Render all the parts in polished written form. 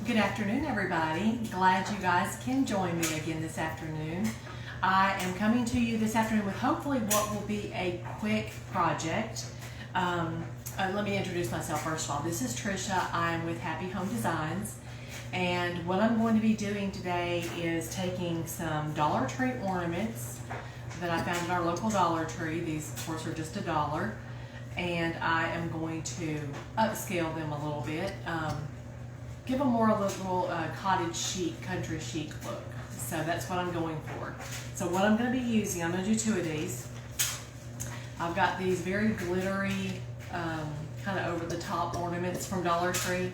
Good afternoon, everybody. Glad you guys can join me again this afternoon. I am coming to you this afternoon with hopefully what will be a quick project. Let me introduce myself first of all. This is Trisha. I'm with Happy Home Designs, and what I'm going to be doing today is taking some Dollar Tree ornaments that I found at our local Dollar Tree. These, of course, are just $1, and I am going to upscale them a little bit. Give them more of a little cottage chic, country chic look. So that's what I'm going for. So what I'm going to be using, I'm going to do 2 of these. I've got these very glittery, kind of over the top ornaments from Dollar Tree.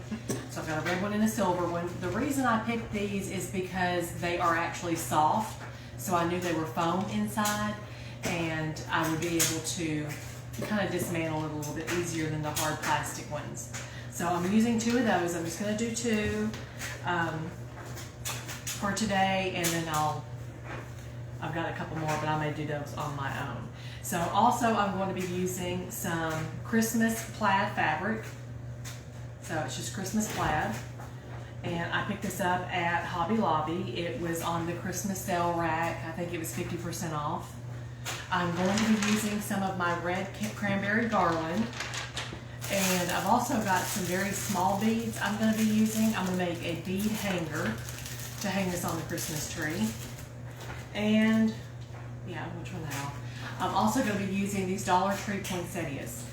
So I've got a red one and a silver one. The reason I picked these is because they are actually soft. So I knew they were foam inside, and I would be able to kind of dismantle it a little bit easier than the hard plastic ones. So I'm using 2 of those. I'm just going to do 2 for today, and then I've got a couple more, but I may do those on my own. So also I'm going to be using some Christmas plaid fabric. So it's just Christmas plaid. And I picked this up at Hobby Lobby. It was on the Christmas sale rack. I think it was 50% off. I'm going to be using some of my red cranberry garland. And I've also got some very small beads I'm going to be using. I'm going to make a bead hanger to hang this on the Christmas tree. And, yeah, which one now? I'm also going to be using these Dollar Tree poinsettias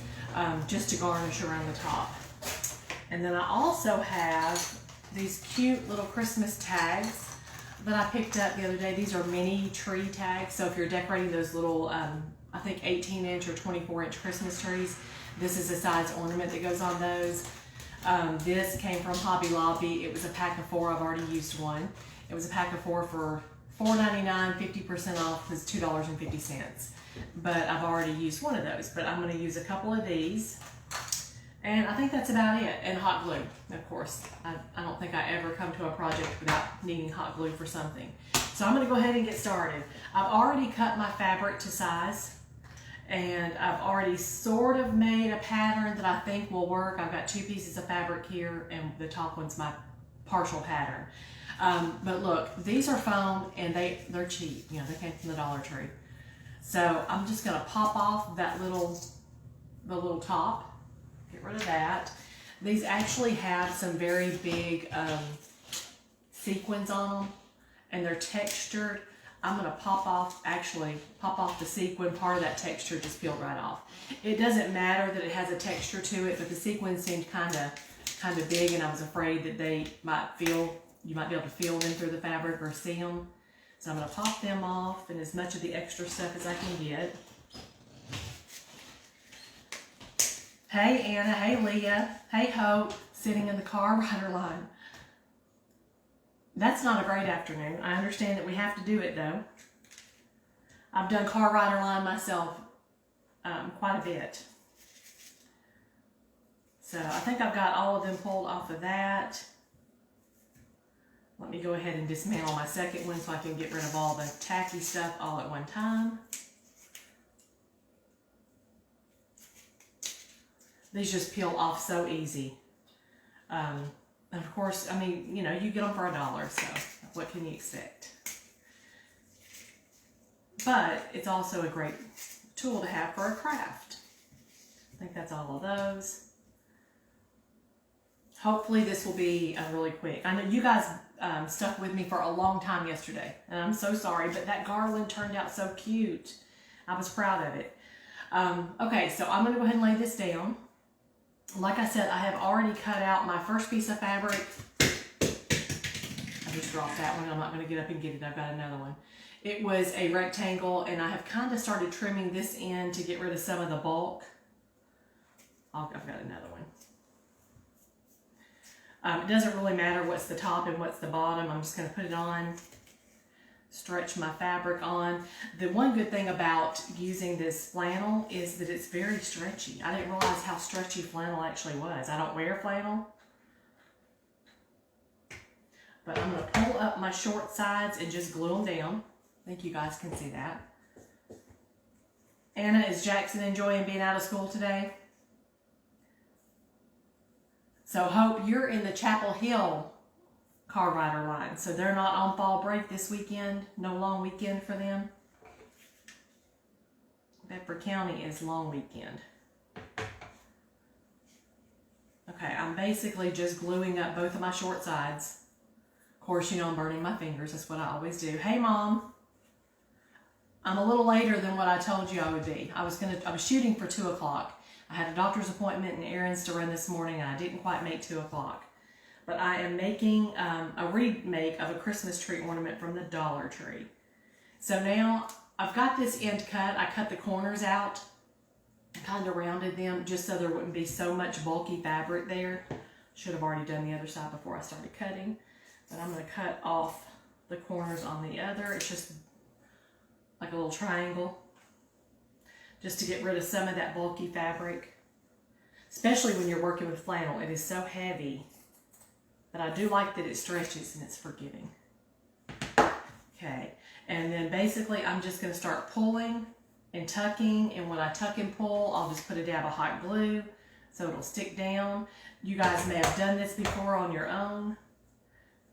just to garnish around the top. And then I also have these cute little Christmas tags that I picked up the other day. These are mini tree tags. So if you're decorating those little, I think 18-inch or 24-inch Christmas trees, this is the size ornament that goes on those. This came from Hobby Lobby. It was a pack of 4. I've already used one. It was a pack of 4 for $4.99, 50% off is $2.50. But I've already used one of those. But I'm going to use a couple of these. And I think that's about it. And hot glue, of course. I don't think I ever come to a project without needing hot glue for something. So I'm going to go ahead and get started. I've already cut my fabric to size. And I've already sort of made a pattern that I think will work. I've got 2 pieces of fabric here, and the top one's my partial pattern. But look, these are foam, and they're cheap. You know, they came from the Dollar Tree. So I'm just gonna pop off that the little top. Get rid of that. These actually have some very big sequins on them, and they're textured. I'm going to pop off the sequin. Part of that texture just peeled right off. It doesn't matter that it has a texture to it, but the sequins seemed kind of big, and I was afraid that you might be able to feel them through the fabric or see them. So I'm going to pop them off, and as much of the extra stuff as I can get. Hey Anna, hey Leah, hey Hope, sitting in the car rider line. That's not a great afternoon. I understand that we have to do it though. I've done car rider line myself quite a bit. So I think I've got all of them pulled off of that. Let me go ahead and dismantle my second one so I can get rid of all the tacky stuff all at one time. These just peel off so easy. And of course, I mean, you know, you get them for $1, so what can you expect? But it's also a great tool to have for a craft. I think that's all of those. Hopefully this will be really quick. I know you guys stuck with me for a long time yesterday, and I'm so sorry, but that garland turned out so cute. I was proud of it. Okay, so I'm going to go ahead and lay this down. Like I said, I have already cut out my first piece of fabric. I just dropped that one. I'm not going to get up and get it. I've got another one. It was a rectangle, and I have kind of started trimming this in to get rid of some of the bulk. I've got another one. It doesn't really matter what's the top and what's the bottom. I'm just going to put it on, stretch my fabric on. The one good thing about using this flannel is that it's very stretchy. I didn't realize how stretchy flannel actually was. I don't wear flannel. But I'm going to pull up my short sides and just glue them down. I think you guys can see that. Anna, is Jackson enjoying being out of school today? So Hope, you're in the Chapel Hill car rider line. So they're not on fall break this weekend. No long weekend for them. Bedford County is long weekend. Okay, I'm basically just gluing up both of my short sides. Of course, you know I'm burning my fingers. That's what I always do. Hey, Mom. I'm a little later than what I told you I would be. I was shooting for 2 o'clock. I had a doctor's appointment and errands to run this morning, and I didn't quite make 2 o'clock. But I am making a remake of a Christmas tree ornament from the Dollar Tree. So now I've got this end cut. I cut the corners out, kind of rounded them just so there wouldn't be so much bulky fabric there. Should have already done the other side before I started cutting. But I'm going to cut off the corners on the other. It's just like a little triangle, just to get rid of some of that bulky fabric, especially when you're working with flannel. It is so heavy, but I do like that it stretches and it's forgiving. Okay, and then basically I'm just going to start pulling and tucking, and when I tuck and pull, I'll just put a dab of hot glue so it'll stick down. You guys may have done this before on your own.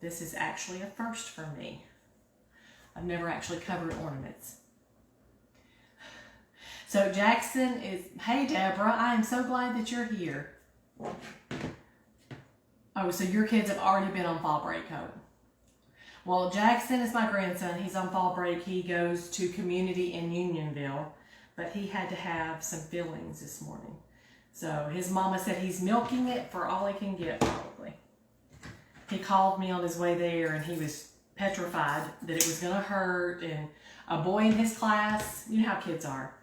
This is actually a first for me. I've never actually covered ornaments. So Jackson is, hey Deborah, I am so glad that you're here. Oh, so your kids have already been on fall break, oh. Well, Jackson is my grandson. He's on fall break. He goes to community in Unionville, but he had to have some fillings this morning. So his mama said he's milking it for all he can get, probably. He called me on his way there, and he was petrified that it was going to hurt. And a boy in his class, you know how kids are,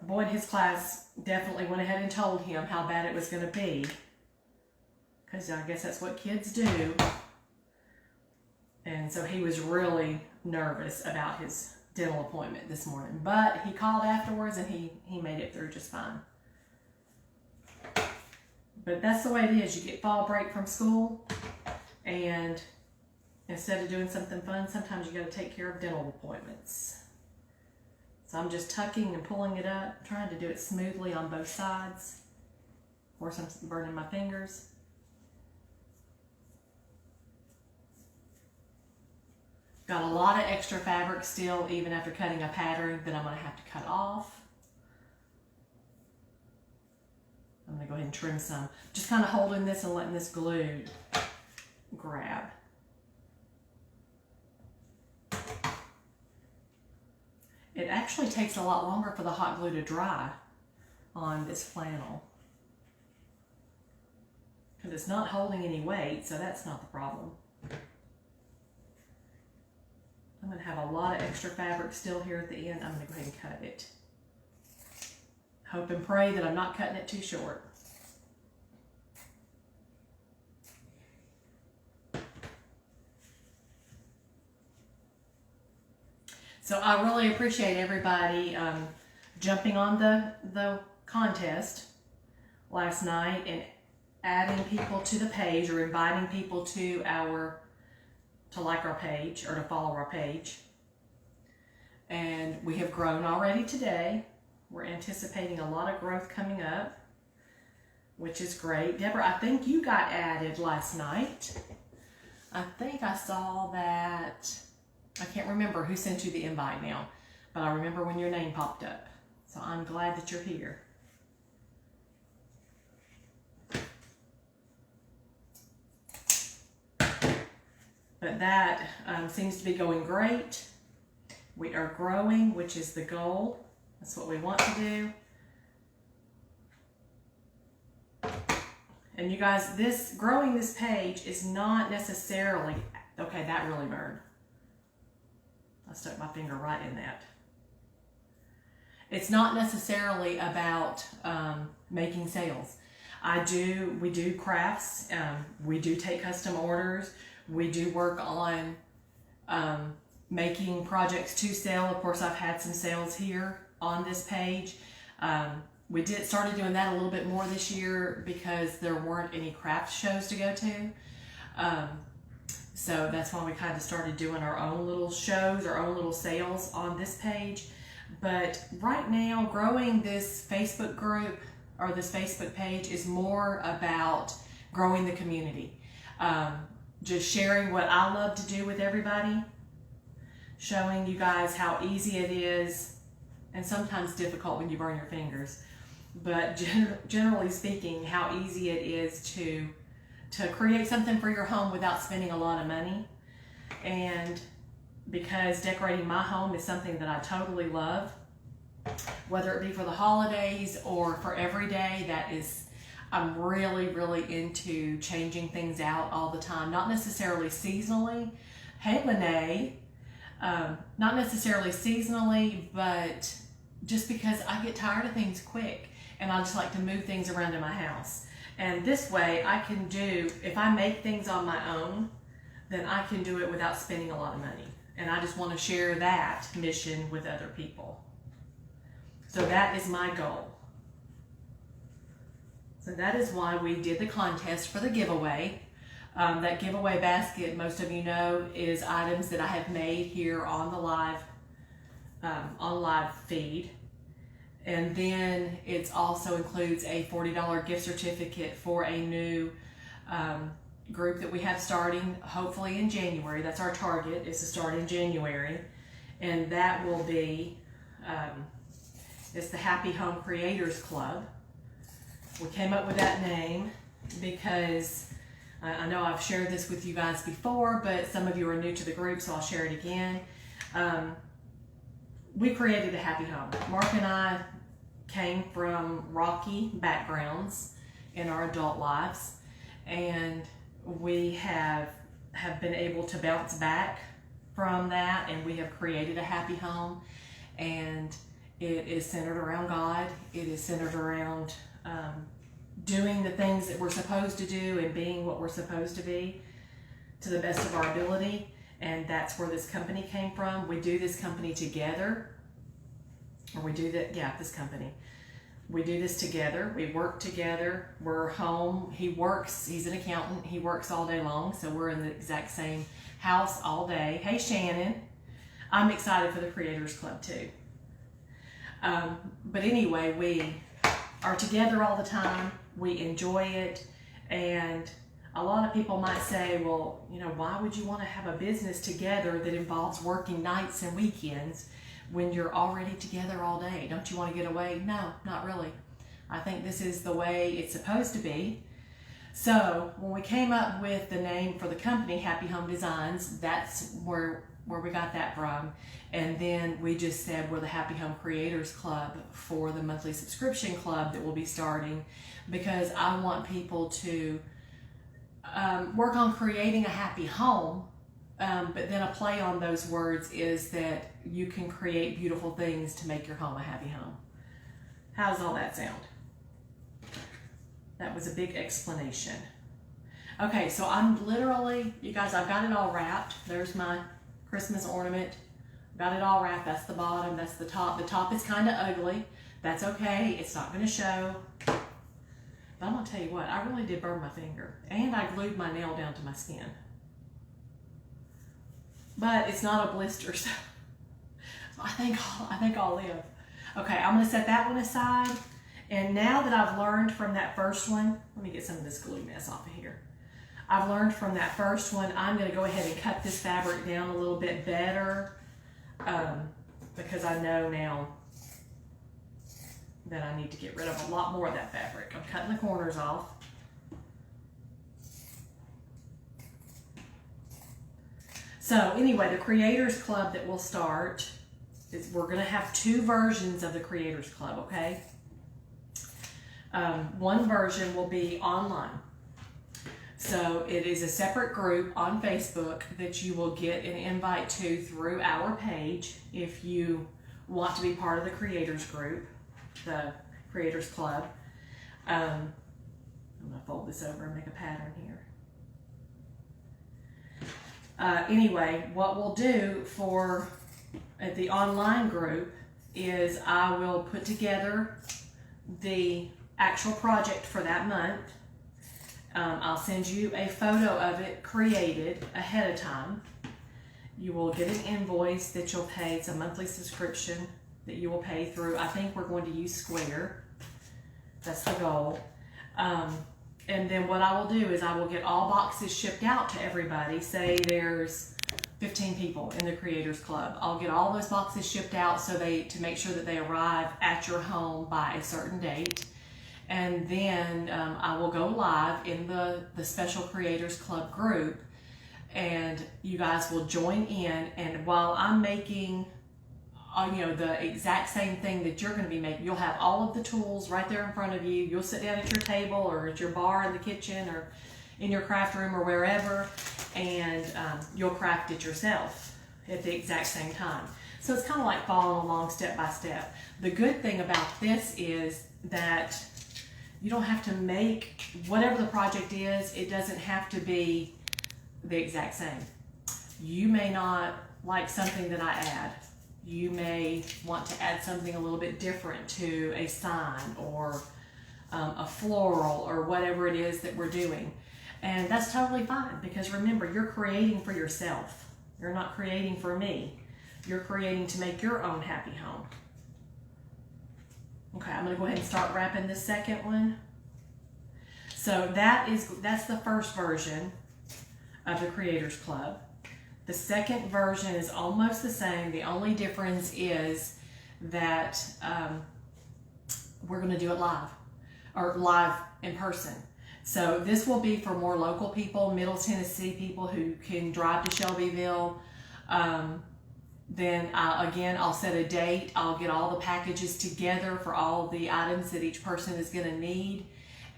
a boy in his class definitely went ahead and told him how bad it was going to be, because I guess that's what kids do. And so he was really nervous about his dental appointment this morning. But he called afterwards, and he made it through just fine. But that's the way it is. You get fall break from school, and instead of doing something fun, sometimes you got to take care of dental appointments. So I'm just tucking and pulling it up, trying to do it smoothly on both sides. Of course, I'm burning my fingers. Got a lot of extra fabric still, even after cutting a pattern that I'm going to have to cut off. I'm going to go ahead and trim some. Just kind of holding this and letting this glue grab. It actually takes a lot longer for the hot glue to dry on this flannel, because it's not holding any weight, so that's not the problem. I'm going to have a lot of extra fabric still here at the end. I'm going to go ahead and cut it. Hope and pray that I'm not cutting it too short. So I really appreciate everybody jumping on the contest last night and adding people to the page, or inviting people to like our page or to follow our page. And we have grown already today. We're anticipating a lot of growth coming up, which is great. Deborah, I think you got added last night. I think I saw that. I can't remember who sent you the invite now, but I remember when your name popped up. So I'm glad that you're here. But that seems to be going great. We are growing, which is the goal. That's what we want to do. And you guys, growing this page is not necessarily, okay, that really burned. I stuck my finger right in that. It's not necessarily about making sales. We do crafts. We do take custom orders. We do work on making projects to sell. Of course, I've had some sales here on this page. We started doing that a little bit more this year because there weren't any craft shows to go to. So that's why we kind of started doing our own little shows, our own little sales on this page. But right now, growing this Facebook group or this Facebook page is more about growing the community. just sharing what I love to do with everybody, showing you guys how easy it is, and sometimes difficult when you burn your fingers, but generally speaking, how easy it is to create something for your home without spending a lot of money. And because decorating my home is something that I totally love, whether it be for the holidays or for every day, I'm really, really into changing things out all the time. Not necessarily seasonally. Hey, Lene. Not necessarily seasonally, but just because I get tired of things quick and I just like to move things around in my house. And this way I can if I make things on my own, then I can do it without spending a lot of money. And I just want to share that mission with other people. So that is my goal. So that is why we did the contest for the giveaway. That giveaway basket, most of you know, is items that I have made here on the live feed. And then it also includes a $40 gift certificate for a new group that we have starting hopefully in January. That's our target, is to start in January. And that will be, it's the Happy Home Creators Club. We came up with that name because I know I've shared this with you guys before, but some of you are new to the group, so I'll share it again. We created a happy home. Mark and I came from rocky backgrounds in our adult lives, and we have been able to bounce back from that, and we have created a happy home. And it is centered around God. It is centered around doing the things that we're supposed to do and being what we're supposed to be to the best of our ability. And that's where this company came from. We do this company together. Or we do that, yeah, this company. We do this together. We work together. We're home. He works, he's an accountant. He works all day long. So we're in the exact same house all day. Hey, Shannon. I'm excited for the Creators Club too. But anyway, we are together all the time. We enjoy it. And a lot of people might say, well, you know, why would you want to have a business together that involves working nights and weekends when you're already together all day? Don't you want to get away? No, not really. I think this is the way it's supposed to be. So when we came up with the name for the company, Happy Home Designs, that's where we got that from. And then we just said we're the Happy Home Creators Club for the monthly subscription club that we'll be starting, because I want people to work on creating a happy home. But then a play on those words is that you can create beautiful things to make your home a happy home. How does all that sound? That was a big explanation. Okay, so I'm literally, you guys, I've got it all wrapped. There's my Christmas ornament. Got it all wrapped. That's the bottom, that's the top. The top is kind of ugly. That's okay, it's not going to show. But I'm going to tell you what, I really did burn my finger. And I glued my nail down to my skin. But it's not a blister, so I think I'll live. Okay, I'm going to set that one aside. And now that I've learned from that first one, let me get some of this glue mess off of here. I've learned from that first one, I'm going to go ahead and cut this fabric down a little bit better, because I know now that I need to get rid of a lot more of that fabric. I'm cutting the corners off. So anyway, the Creators Club that we'll start, we're going to have two versions of the Creators Club, okay? One version will be online. So it is a separate group on Facebook that you will get an invite to through our page if you want to be part of the Creators group, the Creators Club. I'm going to fold this over and make a pattern here. Anyway, what we'll do for the online group is I will put together the actual project for that month. I'll send you a photo of it created ahead of time. You will get an invoice that you'll pay. It's a monthly subscription that you will pay through. I think we're going to use Square. That's the goal. And then what I will do is I will get all boxes shipped out to everybody. Say there's 15 people in the Creators Club. I'll get all those boxes shipped out to make sure that they arrive at your home by a certain date. And then I will go live in the Special Creators Club group, and you guys will join in. And while I'm making the exact same thing that you're going to be making, you'll have all of the tools right there in front of you. You'll sit down at your table or at your bar in the kitchen or in your craft room or wherever, and you'll craft it yourself at the exact same time. So it's kind of like following along step by step. The good thing about this is that you don't have to make whatever the project is. It doesn't have to be the exact same. You may not like something that I add. You may want to add something a little bit different to a sign or a floral or whatever it is that we're doing. And that's totally fine, because remember, you're creating for yourself. You're not creating for me. You're creating to make your own happy home. Okay, I'm gonna go ahead and start wrapping this second one. So that's the first version of the Creators Club. The second version is almost the same. The only difference is that we're going to do it live, or live in person. So this will be for more local people, Middle Tennessee people who can drive to Shelbyville. Then I'll set a date. I'll get all the packages together for all the items that each person is going to need.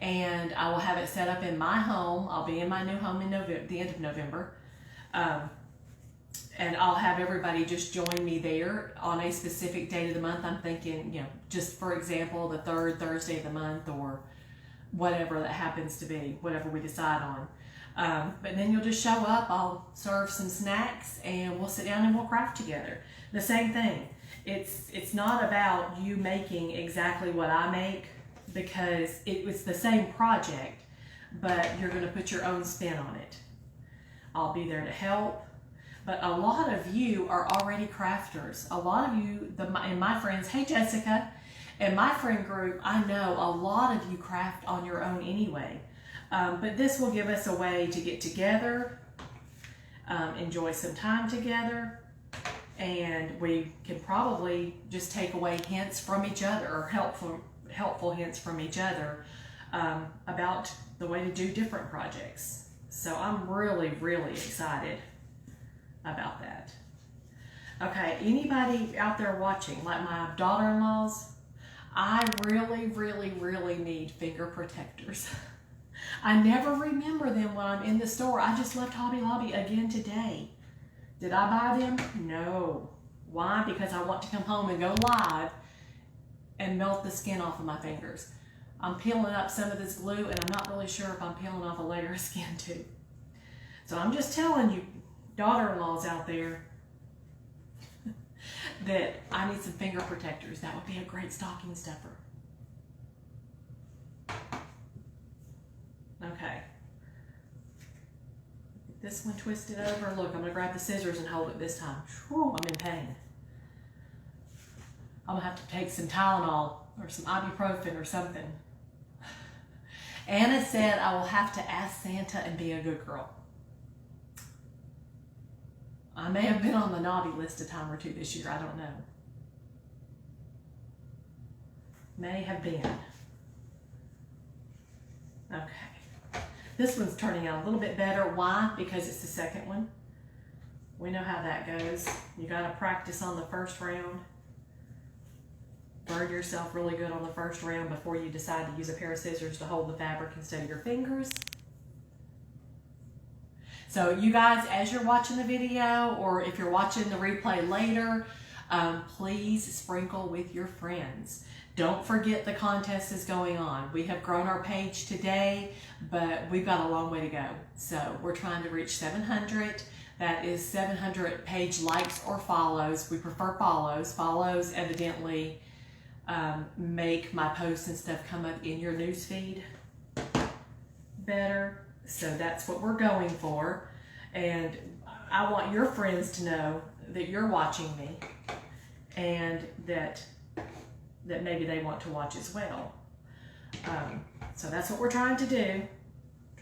And I will have it set up in my home. I'll be in my new home in the end of November. And I'll have everybody just join me there on a specific date of the month. I'm thinking, just for example, the third Thursday of the month, or whatever that happens to be, whatever we decide on. But then you'll just show up, I'll serve some snacks, and we'll sit down and we'll craft together. The same thing. It's not about you making exactly what I make, because it was the same project, but you're going to put your own spin on it. I'll be there to help. But a lot of you are already crafters. A lot of you, and my friends, hey Jessica, and my friend group, I know a lot of you craft on your own anyway. But this will give us a way to get together, enjoy some time together, and we can probably just take away hints from each other, or helpful hints from each other about the way to do different projects. So I'm really, really excited about that. Okay, anybody out there watching, like my daughter-in-laws, I really, really, really need finger protectors. I never remember them when I'm in the store. I just left Hobby Lobby again today. Did I buy them? No. Why? Because I want to come home and go live and melt the skin off of my fingers. I'm peeling up some of this glue, and I'm not really sure if I'm peeling off a layer of skin too. So I'm just telling you, daughter-in-laws out there, that I need some finger protectors. That would be a great stocking stuffer. Okay. This one twisted over. Look, I'm going to grab the scissors and hold it this time. Whew, I'm in pain. I'm going to have to take some Tylenol or some ibuprofen or something. Anna said I will have to ask Santa and be a good girl. I may have been on the naughty list a time or two this year. I don't know. May have been. Okay. This one's turning out a little bit better. Why? Because it's the second one. We know how that goes. You got to practice on the first round. Burn yourself really good on the first round before you decide to use a pair of scissors to hold the fabric instead of your fingers. So you guys, as you're watching the video, or if you're watching the replay later, please sprinkle with your friends. Don't forget the contest is going on. We have grown our page today, but we've got a long way to go. So we're trying to reach 700. That is 700 page likes or follows. We prefer follows. Follows evidently make my posts and stuff come up in your newsfeed better. So that's what we're going for. And I want your friends to know that you're watching me, and that maybe they want to watch as well. So that's what we're trying to do.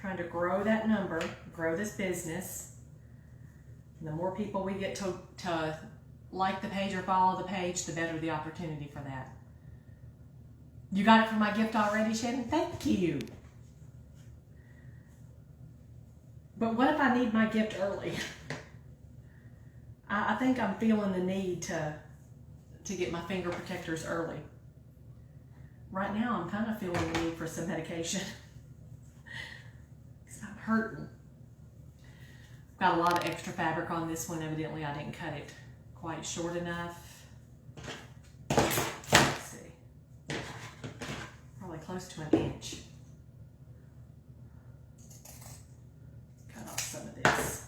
trying to grow that number, grow this business. And the more people we get to like the page or follow the page, the better the opportunity for that. You got it for my gift already, Shannon? Thank you. But what if I need my gift early? I think I'm feeling the need to get my finger protectors early. Right now, I'm kind of feeling the need for some medication. Because I'm hurting. I've got a lot of extra fabric on this one. Evidently, I didn't cut it quite short enough. Let's see. Probably close to an inch. Cut off some of this.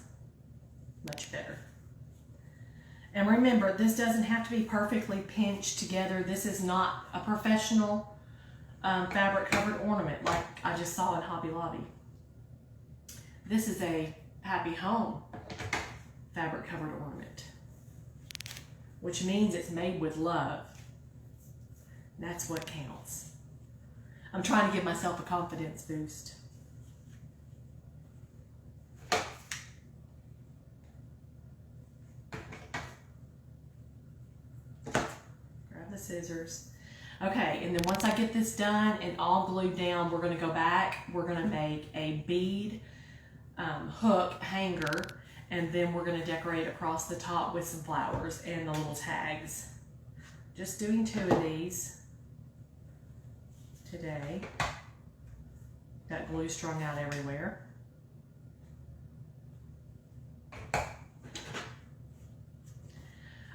Much better. And remember, this doesn't have to be perfectly pinched together. This is not a professional fabric covered ornament like I just saw in Hobby Lobby. This is a Happy Home fabric covered ornament, which means it's made with love. That's what counts. I'm trying to give myself a confidence boost. Grab the scissors. Okay, and then once I get this done and all glued down, we're going to go back. We're going to make a bead hook hanger, and then we're going to decorate across the top with some flowers and the little tags. Just doing 2 of these today. Got glue strung out everywhere. I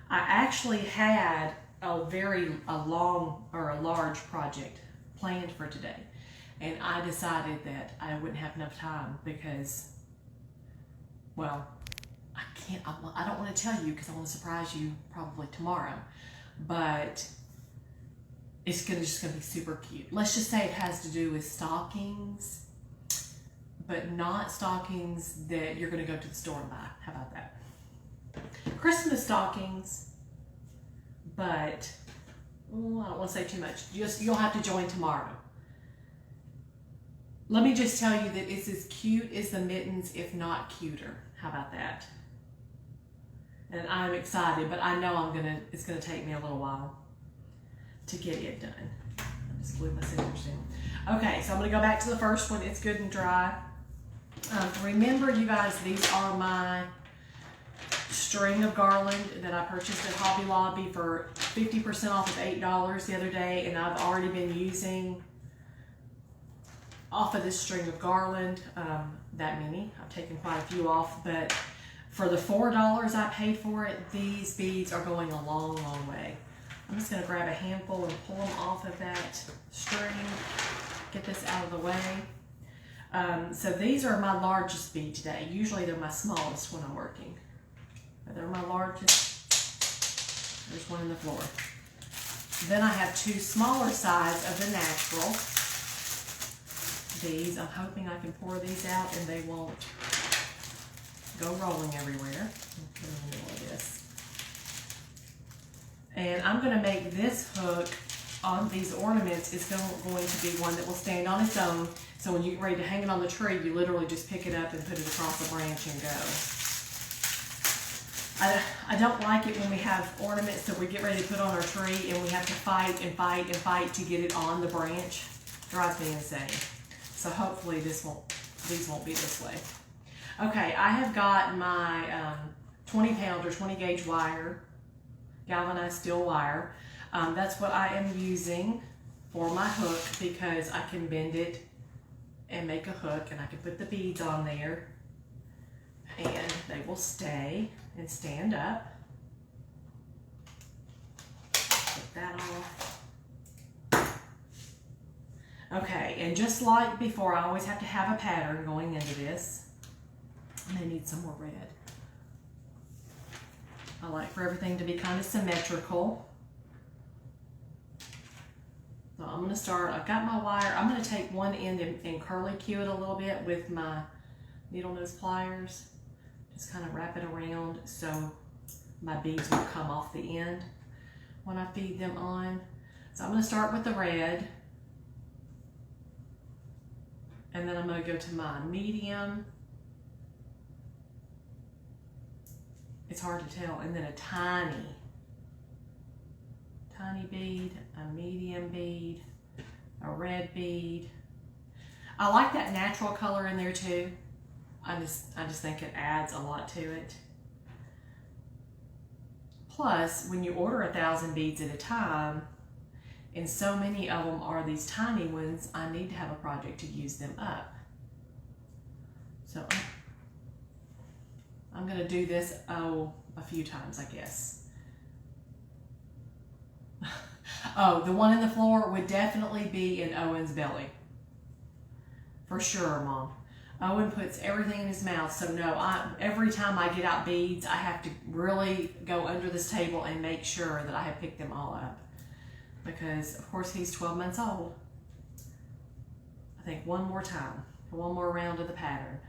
actually had a large project planned for today, and I decided that I wouldn't have enough time because, well, I don't want to tell you because I want to surprise you probably tomorrow, but it's just gonna be super cute. Let's just say it has to do with stockings, but not stockings that you're gonna go to the store and buy. How about that? Christmas stockings, but I don't want to say too much. You'll have to join tomorrow. Let me just tell you that it's as cute as the mittens, if not cuter. How about that? And I'm excited, but I know it's gonna take me a little while to get it done. I just glued my scissors in. Okay, so I'm gonna go back to the first one. It's good and dry. Remember, you guys, these are my string of garland that I purchased at Hobby Lobby for 50% off of $8 the other day, and I've already been using off of this string of garland that many. I've taken quite a few off, but for the $4 I paid for it, these beads are going a long, long way. I'm just going to grab a handful and pull them off of that string, get this out of the way. So these are my largest bead today. Usually they're my smallest when I'm working. But they're my largest. There's one in the floor. Then I have 2 smaller size of the natural. These, I'm hoping I can pour these out and they won't go rolling everywhere. Put them in the middle of this. And I'm going to make this hook on these ornaments is going to be one that will stand on its own. So when you get ready to hang it on the tree, you literally just pick it up and put it across the branch and go. I don't like it when we have ornaments that we get ready to put on our tree and we have to fight and fight and fight to get it on the branch. It drives me insane. So hopefully these won't be this way. Okay, I have got my 20 pound or 20 gauge wire, galvanized steel wire. That's what I am using for my hook because I can bend it and make a hook, and I can put the beads on there and they will stay and stand up. Put that off. Okay, and just like before, I always have to have a pattern going into this. And I need some more red. I like for everything to be kind of symmetrical. So I'm going to start, I've got my wire. I'm going to take one end and curly cue it a little bit with my needle nose pliers. Just kind of wrap it around so my beads will come off the end when I feed them on. So I'm going to start with the red. And then I'm going to go to my medium. It's hard to tell. And then a tiny bead, a medium bead, a red bead. I like that natural color in there too. I just think it adds a lot to it. Plus, when you order 1,000 beads at a time, and so many of them are these tiny ones, I need to have a project to use them up. So I'm going to do this, a few times, I guess. Oh, the one in the floor would definitely be in Owen's belly. For sure, Mom. Owen puts everything in his mouth, so no, every time I get out beads, I have to really go under this table and make sure that I have picked them all up. Because, of course, he's 12 months old. I think one more time, one more round of the pattern.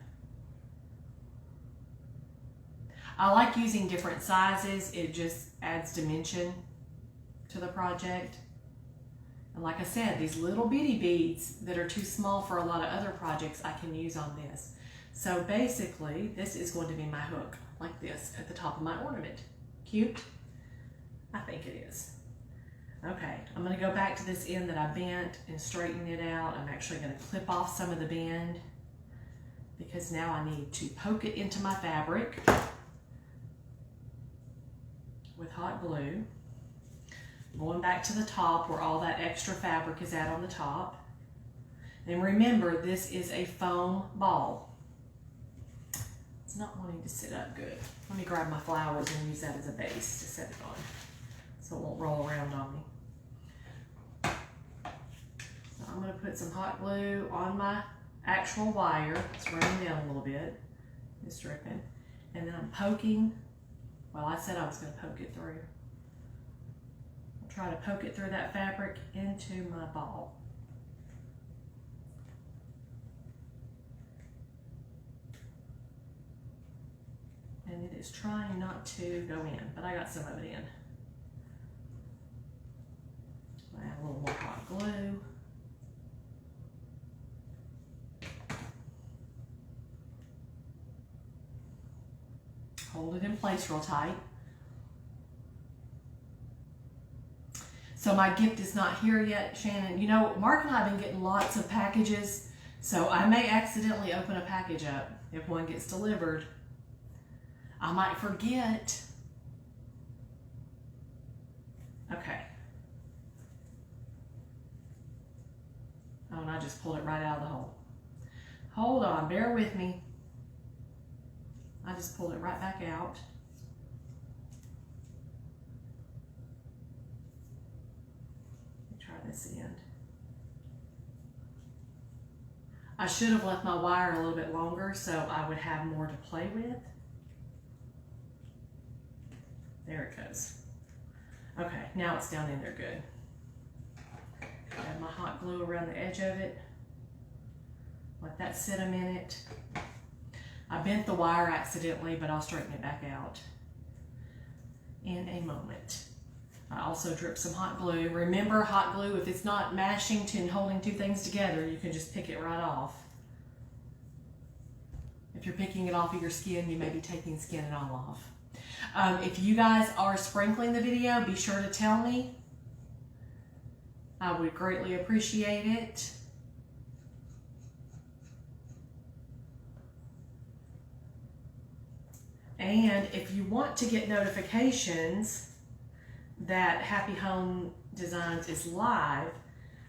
I like using different sizes. It just adds dimension to the project. And like I said, these little bitty beads that are too small for a lot of other projects I can use on this. So basically, this is going to be my hook, like this, at the top of my ornament. Cute? I think it is. Okay, I'm going to go back to this end that I bent and straighten it out. I'm actually going to clip off some of the bend because now I need to poke it into my fabric with hot glue. Going back to the top where all that extra fabric is at on the top. And remember, this is a foam ball. It's not wanting to sit up good. Let me grab my flowers and use that as a base to set it on so it won't roll around on me. So I'm going to put some hot glue on my actual wire. It's running down a little bit. It's dripping. And then I'm poking. Well, I said I was going to poke it through. Try to poke it through that fabric into my ball. And it is trying not to go in, but I got some of it in. I add a little more hot glue. Hold it in place real tight. So my gift is not here yet, Shannon. You know, Mark and I have been getting lots of packages, so I may accidentally open a package up if one gets delivered. I might forget. Okay. Oh, and I just pulled it right out of the hole. Hold on, bear with me. I just pulled it right back out. This end. I should have left my wire a little bit longer so I would have more to play with. There it goes. Okay, now it's down in there good. Add my hot glue around the edge of it. Let that sit a minute. I bent the wire accidentally, but I'll straighten it back out in a moment. I also drip some hot glue. Remember, hot glue, if it's not mashing and holding two things together, you can just pick it right off. If you're picking it off of your skin, you may be taking skin and all off. If you guys are sprinkling the video, be sure to tell me. I would greatly appreciate it. And if you want to get notifications that Happy Home Designs is live,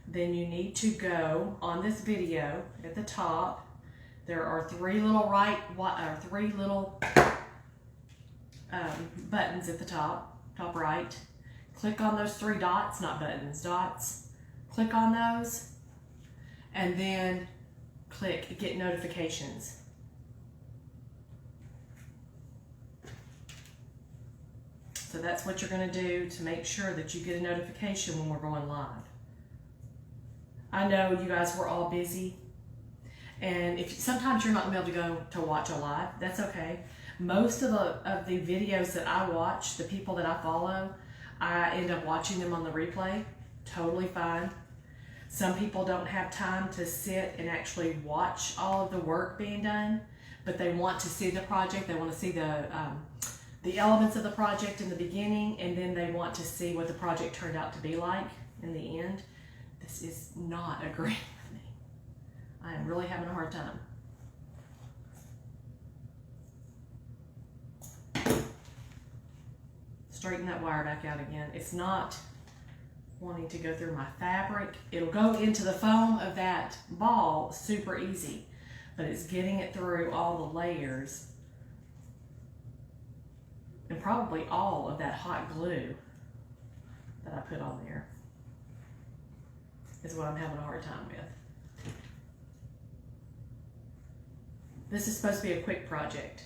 then you need to go on this video at the top. There are three little buttons at the top right. Click on those three dots, not buttons, dots. Click on those and then click Get Notifications. So that's what you're going to do to make sure that you get a notification when we're going live. I know you guys were all busy, and if sometimes you're not going to be able to watch a live, that's okay. Most of the videos that I watch, the people that I follow, I end up watching them on the replay. Totally fine. Some people don't have time to sit and actually watch all of the work being done, but they want to see the project. They want to see the elements of the project in the beginning, and then they want to see what the project turned out to be like in the end. This is not agreeing with me. I am really having a hard time. Straighten that wire back out again. It's not wanting to go through my fabric. It'll go into the foam of that ball super easy, but it's getting it through all the layers and probably all of that hot glue that I put on there is what I'm having a hard time with. This is supposed to be a quick project.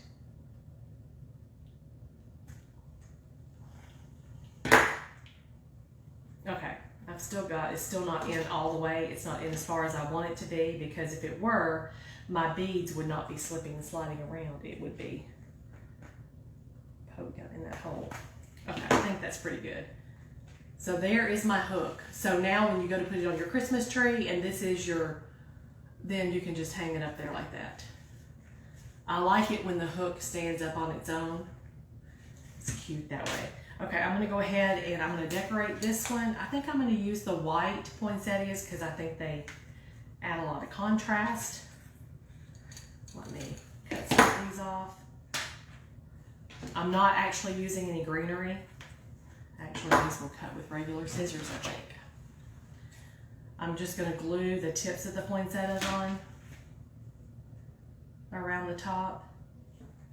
Okay, I've still got, it's still not in all the way. It's not in as far as I want it to be, because if it were, my beads would not be slipping and sliding around. It would be poked out in that hole. Okay, I think that's pretty good. So there is my hook. So now when you go to put it on your Christmas tree and this is your, then you can just hang it up there like that. I like it when the hook stands up on its own. It's cute that way. Okay, I'm gonna go ahead and I'm gonna decorate this one. I think I'm gonna use the white poinsettias because I think they add a lot of contrast. Let me cut some of these off. I'm not actually using any greenery. Actually, these will cut with regular scissors, I think. I'm just gonna glue the tips of the poinsettias on around the top.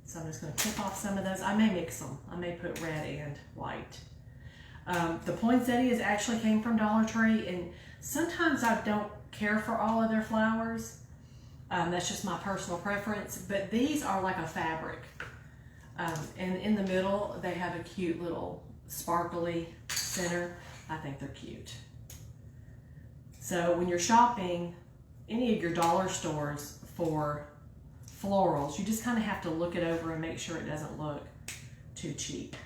So I'm just going to clip off some of those. I may mix them. I may put red and white. The poinsettias actually came from Dollar Tree, and sometimes I don't care for all of their flowers. That's just my personal preference, but these are like a fabric. And in the middle, they have a cute little sparkly center. I think they're cute. So when you're shopping any of your dollar stores for florals, you just kind of have to look it over and make sure it doesn't look too cheap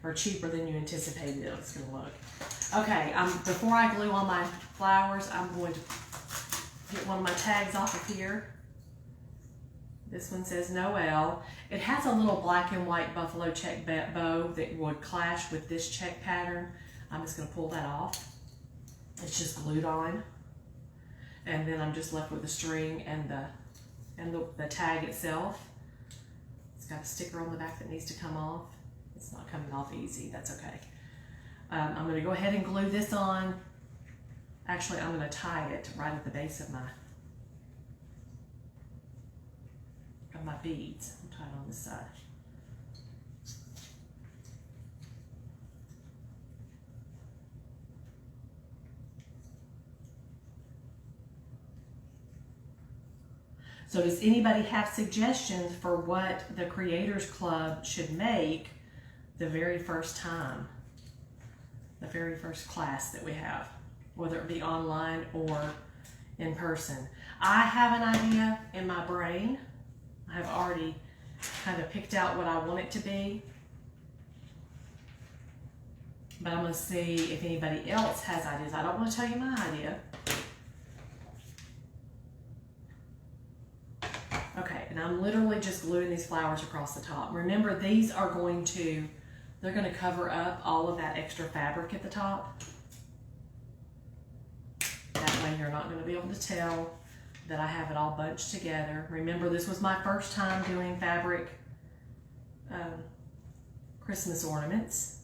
or cheaper than you anticipated it was going to look. Okay, before I glue on my flowers, I'm going to get one of my tags off of here. This one says Noel. It has a little black and white buffalo check bow that would clash with this check pattern. I'm just going to pull that off. It's just glued on, and then I'm just left with the string and the tag itself. It's got a sticker on the back that needs to come off. It's not coming off easy, that's okay. I'm gonna go ahead and glue this on. Actually, I'm gonna tie it right at the base of my beads. I'll tie it on this side. So does anybody have suggestions for what the Creators Club should make the very first time, the very first class that we have, whether it be online or in person? I have an idea in my brain. I have already kind of picked out what I want it to be, but I'm going to see if anybody else has ideas. I don't want to tell you my idea. Okay, and I'm literally just gluing these flowers across the top. Remember, these are they're going to cover up all of that extra fabric at the top. That way you're not going to be able to tell that I have it all bunched together. Remember, this was my first time doing fabric Christmas ornaments.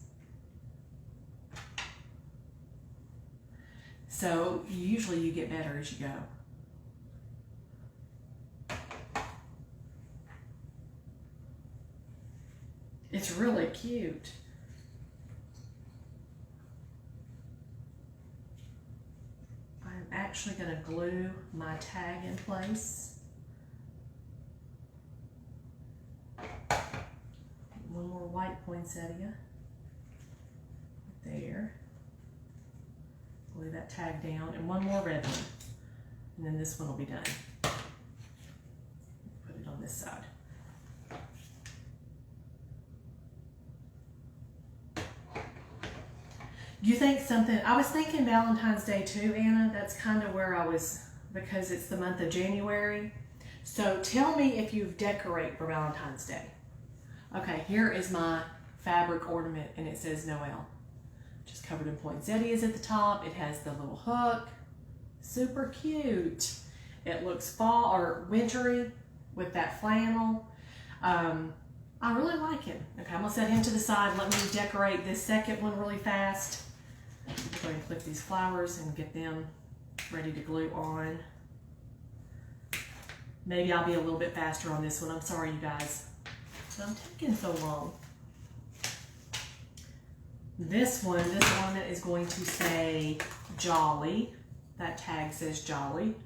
So usually you get better as you go. It's really cute. I'm actually going to glue my tag in place. One more white poinsettia. There. Glue that tag down, and one more red one. And then this one will be done. Put it on this side. You think something, I was thinking Valentine's Day too, Anna. That's kind of where I was, because it's the month of January. So tell me if you decorate for Valentine's Day. Okay, here is my fabric ornament, and it says Noel. Just covered in poinsettias at the top. It has the little hook. Super cute. It looks fall or wintry with that flannel. I really like it. Okay, I'm gonna set him to the side. Let me decorate this second one really fast. I'm going to clip these flowers and get them ready to glue on. Maybe I'll be a little bit faster on this one. I'm sorry, you guys. I'm taking so long. This one, this ornament is going to say Jolly. That tag says Jolly.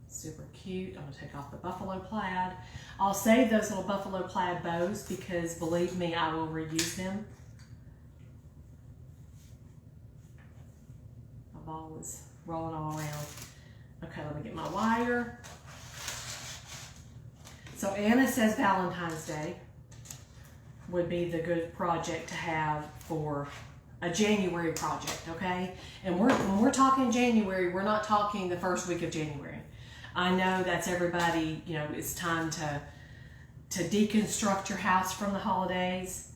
Super cute. I'm gonna take off the buffalo plaid. I'll save those little buffalo plaid bows because believe me, I will reuse them. My ball is rolling all around. Okay, let me get my wire. So Anna says Valentine's Day would be the good project to have for a January project, okay? And when we're talking January, we're not talking the first week of January. I know that's everybody, you know, it's time to deconstruct your house from the holidays,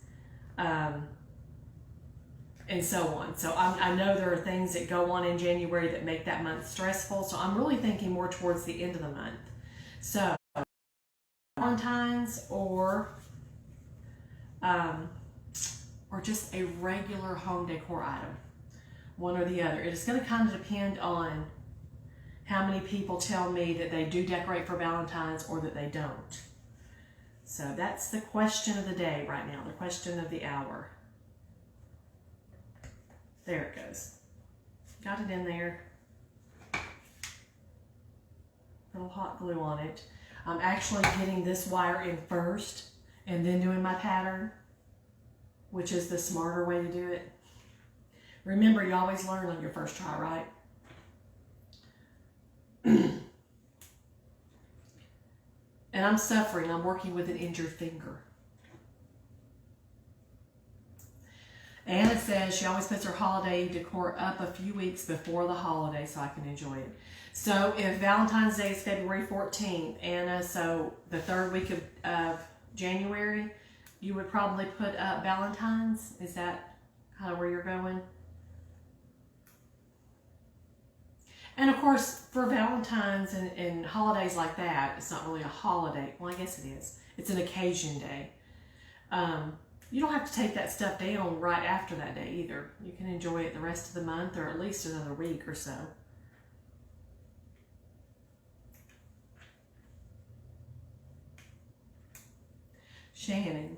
and so on. So I know there are things that go on in January that make that month stressful. So I'm really thinking more towards the end of the month. So Valentine's or just a regular home decor item, one or the other. It is going to kind of depend on how many people tell me that they do decorate for Valentine's or that they don't. So that's the question of the day right now, the question of the hour. There it goes. Got it in there. Little hot glue on it. I'm actually getting this wire in first and then doing my pattern, which is the smarter way to do it. Remember, you always learn on your first try, right? And I'm suffering. I'm working with an injured finger. Anna says she always puts her holiday decor up a few weeks before the holiday so I can enjoy it. So if Valentine's Day is February 14th, Anna, so the third week of January, you would probably put up Valentine's? Is that kind of where you're going? And of course, for Valentine's and holidays like that, it's not really a holiday. Well, I guess it is. It's an occasion day. You don't have to take that stuff down right after that day either. You can enjoy it the rest of the month or at least another week or so. Shannon.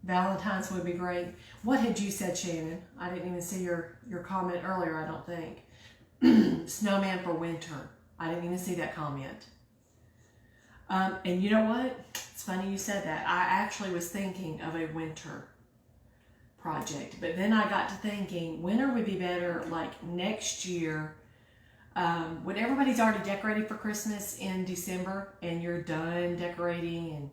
Valentine's would be great. What had you said, Shannon? I didn't even see your comment earlier, I don't think. Snowman for winter. I didn't even see that comment. And you know what? It's funny you said that. I actually was thinking of a winter project, but then I got to thinking winter would be better like next year. When everybody's already decorated for Christmas in December and you're done decorating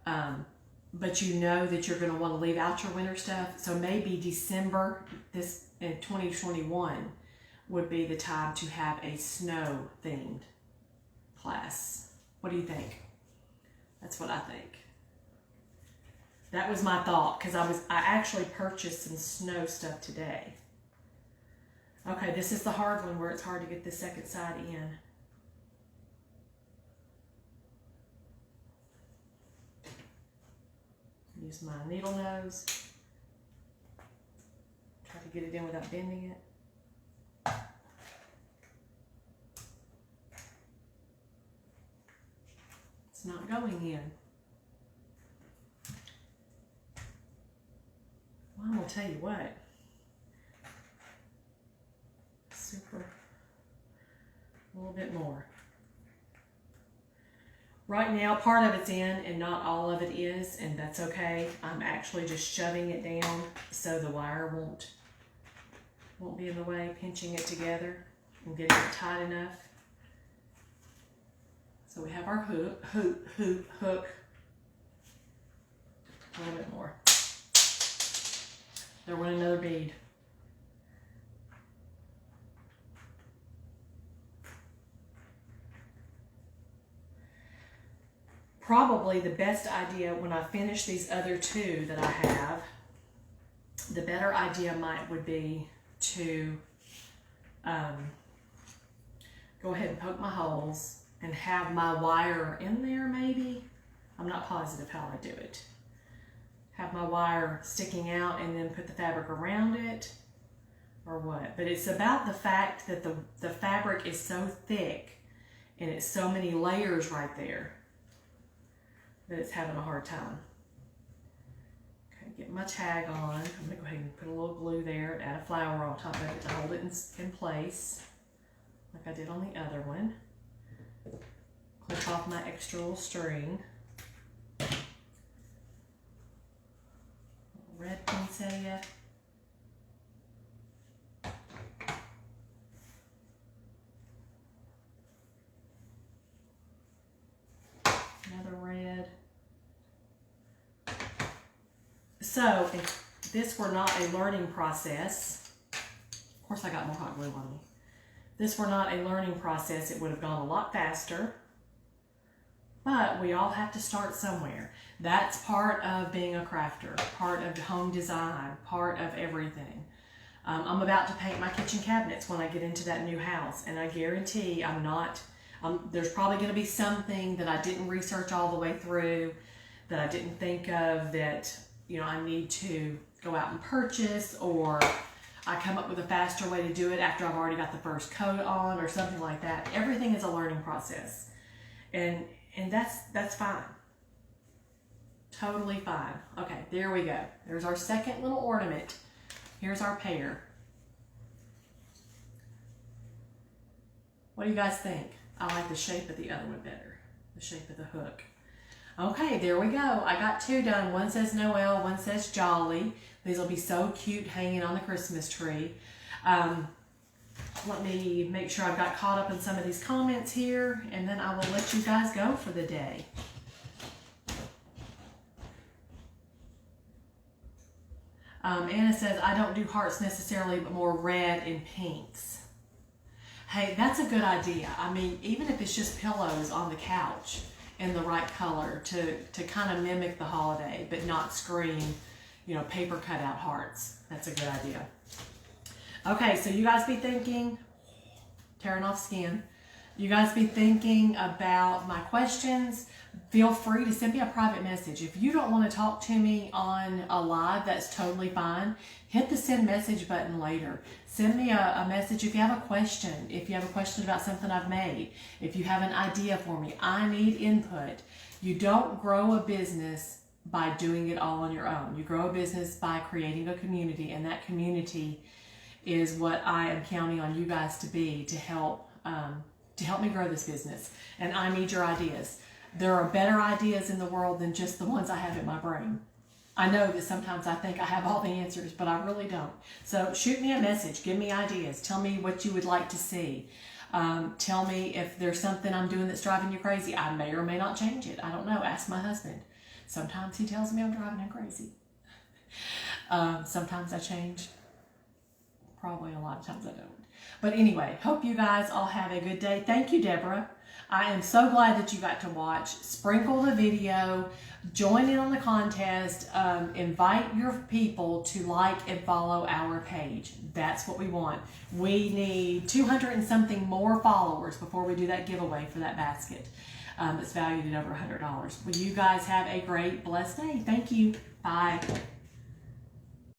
and but you know that you're going to want to leave out your winter stuff. So maybe December this in 2021 would be the time to have a snow themed class. What do you think? That's what I think. That was my thought because I actually purchased some snow stuff today. Okay, this is the hard one where it's hard to get the second side in. Use my needle nose. Try to get it in without bending it. It's not going in. Well, I'm going to tell you what. Super. A little bit more. Right now, part of it's in and not all of it is, and that's okay. I'm actually just shoving it down so the wire won't be in the way, pinching it together and getting it tight enough. So we have our hook. A little bit more. There went another bead. Probably the best idea when I finish these other two that I have, the better idea would be to go ahead and poke my holes and have my wire in there maybe. I'm not positive how I do it. Have my wire sticking out and then put the fabric around it or what. But it's about the fact that the fabric is so thick and it's so many layers right there that it's having a hard time. Okay, get my tag on. I'm gonna go ahead and put a little glue there and add a flower on top of it to hold it in place, like I did on the other one. Clip off my extra little string. Red poinsettia. Another red. So if this were not a learning process, of course I got more hot glue on me. If this were not a learning process, it would have gone a lot faster. But we all have to start somewhere. That's part of being a crafter, part of home design, part of everything. I'm about to paint my kitchen cabinets when I get into that new house, and I guarantee there's probably going to be something that I didn't research all the way through, that I didn't think of, that I need to go out and purchase, or I come up with a faster way to do it after I've already got the first coat on or something like that. Everything is a learning process, and that's fine. Totally fine. Okay, there we go. There's our second little ornament. Here's our pair. What do you guys think? I like the shape of the other one better. The shape of the hook. Okay, there we go. I got two done. One says Noel, one says Jolly. These will be so cute hanging on the Christmas tree. Let me make sure I've got caught up in some of these comments here, and then I will let you guys go for the day. Anna says, I don't do hearts necessarily, but more red and pinks. Hey, that's a good idea. I mean, even if it's just pillows on the couch in the right color to kind of mimic the holiday, but not scream, paper cutout hearts. That's a good idea. Okay, so you guys be thinking, tearing off skin, you guys be thinking about my questions. Feel free to send me a private message. If you don't want to talk to me on a live, that's totally fine. Hit the send message button later. Send me a message if you have a question, if you have a question about something I've made, if you have an idea for me. I need input. You don't grow a business by doing it all on your own. You grow a business by creating a community, and that community is what I am counting on you guys to be, to help me grow this business. And I need your ideas. There are better ideas in the world than just the ones I have in my brain. I know that sometimes I think I have all the answers, but I really don't. So shoot me a message. Give me ideas. Tell me what you would like to see. Tell me if there's something I'm doing that's driving you crazy. I may or may not change it. I don't know. Ask my husband. Sometimes he tells me I'm driving him crazy. Sometimes I change. Probably a lot of times I don't. But anyway, hope you guys all have a good day. Thank you, Deborah. I am so glad that you got to watch. Sprinkle the video, join in on the contest, invite your people to like and follow our page. That's what we want. We need 200 and something more followers before we do that giveaway for that basket. It's valued at over $100. Well, you guys have a great, blessed day. Thank you. Bye.